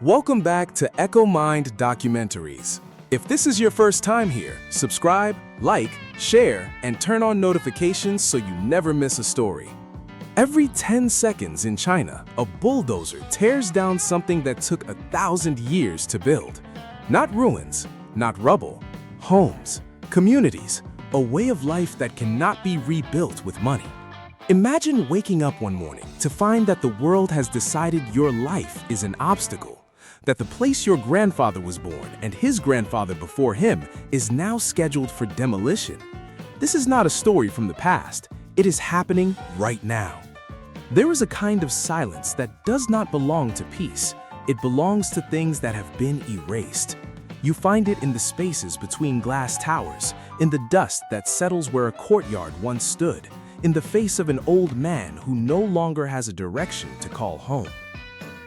Welcome back to Echo Mind Documentaries. If this is your first time here, subscribe, like, share, and turn on notifications so you never miss a story. Every 10 seconds in China, a bulldozer tears down something that took 1,000 years to build. Not ruins, not rubble, homes, communities, a way of life that cannot be rebuilt with money. Imagine waking up one morning to find that the world has decided your life is an obstacle, that the place your grandfather was born and his grandfather before him is now scheduled for demolition. This is not a story from the past. It is happening right now. There is a kind of silence that does not belong to peace. It belongs to things that have been erased. You find it in the spaces between glass towers, in the dust that settles where a courtyard once stood, in the face of an old man who no longer has a direction to call home.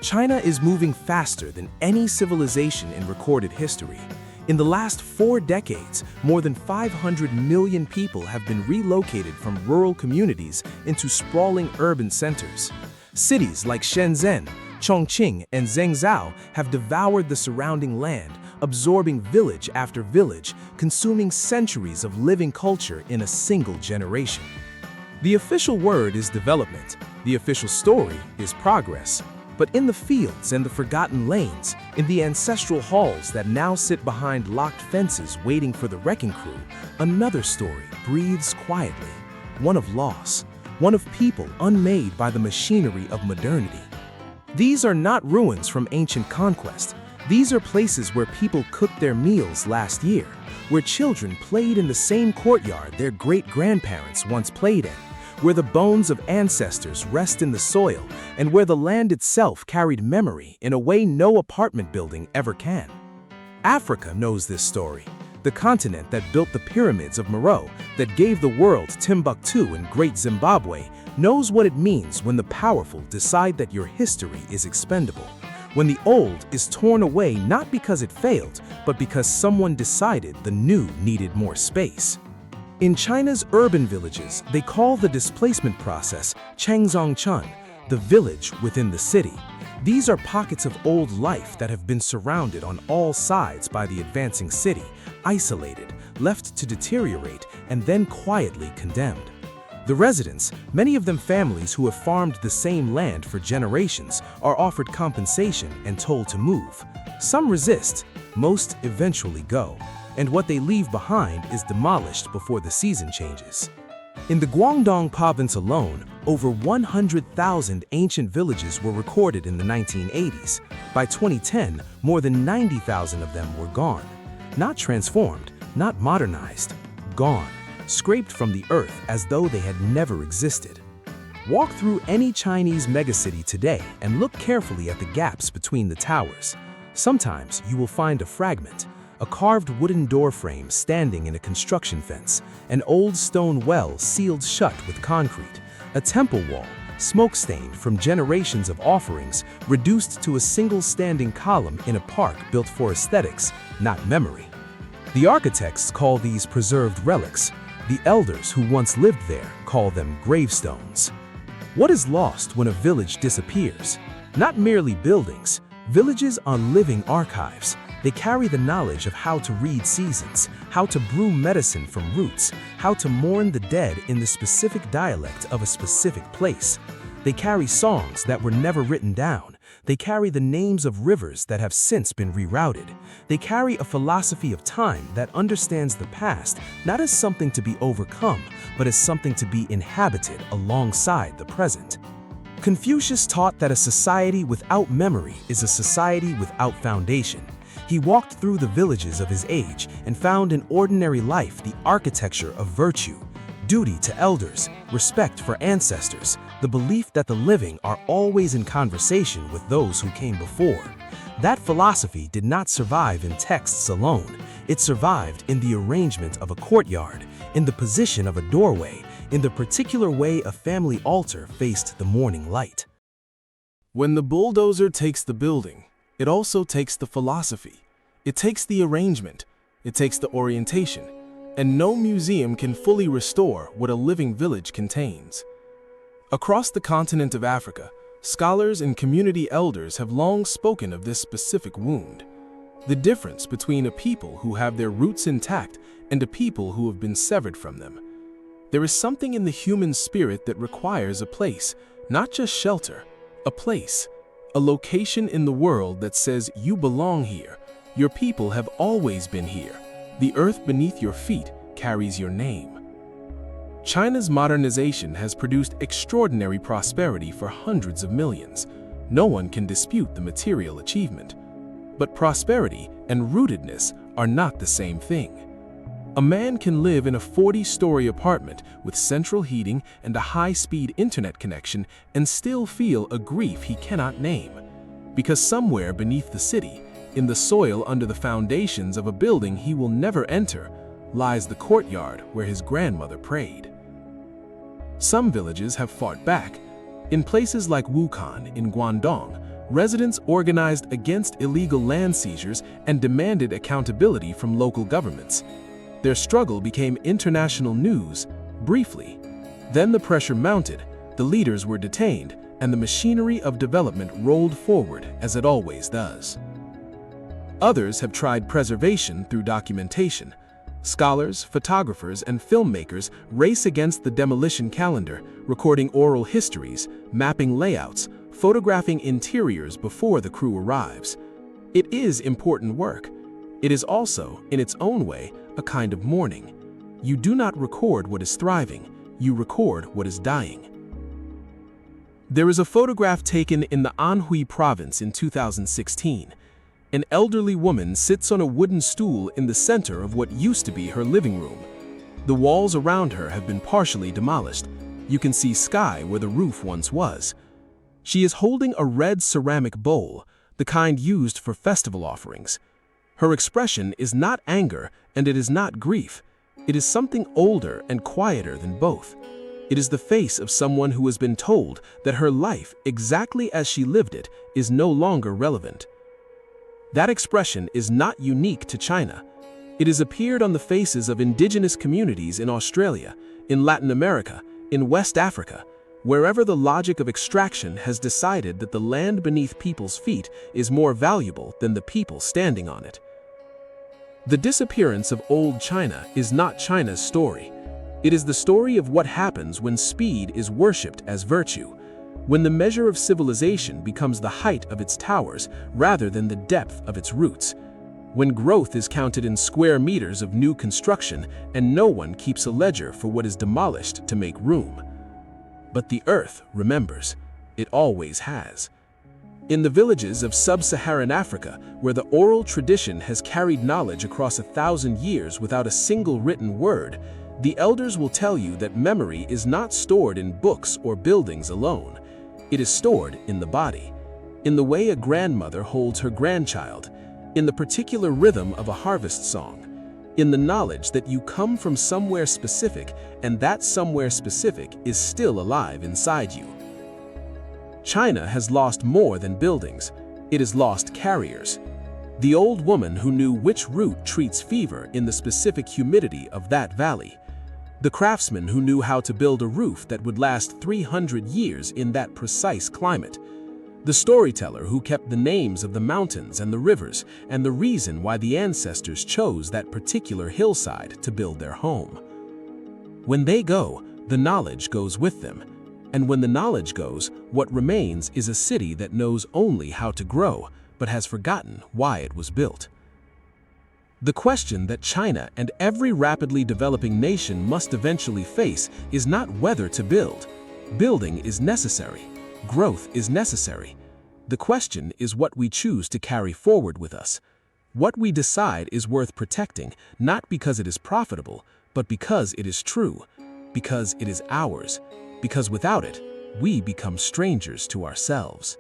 China is moving faster than any civilization in recorded history. In the last 4 decades, more than 500 million people have been relocated from rural communities into sprawling urban centers. Cities like Shenzhen, Chongqing, and Zhengzhou have devoured the surrounding land, absorbing village after village, consuming centuries of living culture in a single generation. The official word is development. The official story is progress. But in the fields and the forgotten lanes, in the ancestral halls that now sit behind locked fences waiting for the wrecking crew, another story breathes quietly, one of loss, one of people unmade by the machinery of modernity. These are not ruins from ancient conquest. These are places where people cooked their meals last year, where children played in the same courtyard their great-grandparents once played in, where the bones of ancestors rest in the soil, and where the land itself carried memory in a way no apartment building ever can. Africa knows this story. The continent that built the pyramids of Meroe, that gave the world Timbuktu and Great Zimbabwe, knows what it means when the powerful decide that your history is expendable. When the old is torn away not because it failed, but because someone decided the new needed more space. In China's urban villages, they call the displacement process Changzongchun, the village within the city. These are pockets of old life that have been surrounded on all sides by the advancing city, isolated, left to deteriorate, and then quietly condemned. The residents, many of them families who have farmed the same land for generations, are offered compensation and told to move. Some resist, most eventually go, and what they leave behind is demolished before the season changes. In the Guangdong province alone, over 100,000 ancient villages were recorded in the 1980s. By 2010, more than 90,000 of them were gone. Not transformed, not modernized, gone, scraped from the earth as though they had never existed. Walk through any Chinese megacity today and look carefully at the gaps between the towers. Sometimes you will find a fragment, a carved wooden door frame standing in a construction fence, an old stone well sealed shut with concrete, a temple wall, smoke-stained from generations of offerings, reduced to a single standing column in a park built for aesthetics, not memory. The architects call these preserved relics. The elders who once lived there call them gravestones. What is lost when a village disappears? Not merely buildings. Villages are living archives. They carry the knowledge of how to read seasons, how to brew medicine from roots, how to mourn the dead in the specific dialect of a specific place. They carry songs that were never written down. They carry the names of rivers that have since been rerouted. They carry a philosophy of time that understands the past not as something to be overcome, but as something to be inhabited alongside the present. Confucius taught that a society without memory is a society without foundation. He walked through the villages of his age and found in ordinary life the architecture of virtue, duty to elders, respect for ancestors, the belief that the living are always in conversation with those who came before. That philosophy did not survive in texts alone. It survived in the arrangement of a courtyard, in the position of a doorway, in the particular way a family altar faced the morning light. When the bulldozer takes the building, it also takes the philosophy. It takes the arrangement. It takes the orientation. And no museum can fully restore what a living village contains. Across the continent of Africa, Scholars and community elders have long spoken of this specific wound, the difference between a people who have their roots intact and a people who have been severed from them. There is something in the human spirit that requires a place, not just shelter, a place, a location in the world that says you belong here, your people have always been here, the earth beneath your feet carries your name. China's modernization has produced extraordinary prosperity for hundreds of millions. No one can dispute the material achievement. But prosperity and rootedness are not the same thing. A man can live in a 40-story apartment with central heating and a high-speed internet connection and still feel a grief he cannot name. Because somewhere beneath the city, in the soil under the foundations of a building he will never enter, lies the courtyard where his grandmother prayed. Some villages have fought back. In places like Wukong in Guangdong, residents organized against illegal land seizures and demanded accountability from local governments. Their struggle became international news, briefly. Then the pressure mounted, the leaders were detained, and the machinery of development rolled forward as it always does. Others have tried preservation through documentation. Scholars, photographers, and filmmakers race against the demolition calendar, recording oral histories, mapping layouts, photographing interiors before the crew arrives. It is important work. It is also, in its own way, a kind of mourning. You do not record what is thriving, you record what is dying. There is a photograph taken in the Anhui province in 2016. An elderly woman sits on a wooden stool in the center of what used to be her living room. The walls around her have been partially demolished. You can see sky where the roof once was. She is holding a red ceramic bowl, the kind used for festival offerings. Her expression is not anger and it is not grief. It is something older and quieter than both. It is the face of someone who has been told that her life, exactly as she lived it, is no longer relevant. That expression is not unique to China. It has appeared on the faces of indigenous communities in Australia, in Latin America, in West Africa, wherever the logic of extraction has decided that the land beneath people's feet is more valuable than the people standing on it. The disappearance of old China is not China's story. It is the story of what happens when speed is worshipped as virtue, when the measure of civilization becomes the height of its towers rather than the depth of its roots, when growth is counted in square meters of new construction and no one keeps a ledger for what is demolished to make room. But the earth remembers. It always has. In the villages of sub-Saharan Africa, where the oral tradition has carried knowledge across 1,000 years without a single written word, the elders will tell you that memory is not stored in books or buildings alone. It is stored in the body, in the way a grandmother holds her grandchild, in the particular rhythm of a harvest song, in the knowledge that you come from somewhere specific and that somewhere specific is still alive inside you. China has lost more than buildings. It has lost carriers. The old woman who knew which root treats fever in the specific humidity of that valley. The craftsman who knew how to build a roof that would last 300 years in that precise climate. The storyteller who kept the names of the mountains and the rivers and the reason why the ancestors chose that particular hillside to build their home. When they go, the knowledge goes with them. And when the knowledge goes, what remains is a city that knows only how to grow, but has forgotten why it was built. The question that China and every rapidly developing nation must eventually face is not whether to build. Building is necessary. Growth is necessary. The question is what we choose to carry forward with us. What we decide is worth protecting, not because it is profitable, but because it is true, because it is ours, because without it, we become strangers to ourselves.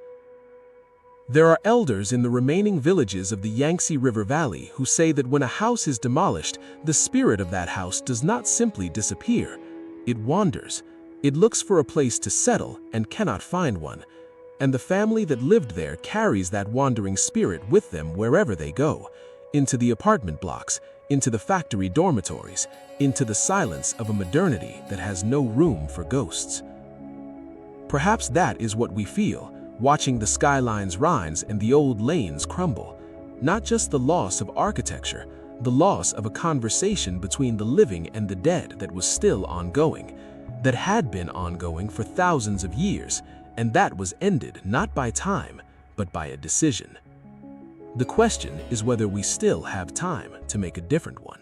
There are elders in the remaining villages of the Yangtze River Valley who say that when a house is demolished, the spirit of that house does not simply disappear. It wanders. It looks for a place to settle and cannot find one. And the family that lived there carries that wandering spirit with them wherever they go, into the apartment blocks, into the factory dormitories, into the silence of a modernity that has no room for ghosts. Perhaps that is what we feel, watching the skylines rise and the old lanes crumble. Not just the loss of architecture, the loss of a conversation between the living and the dead that was still ongoing, that had been ongoing for thousands of years, and that was ended not by time, but by a decision. The question is whether we still have time to make a different one.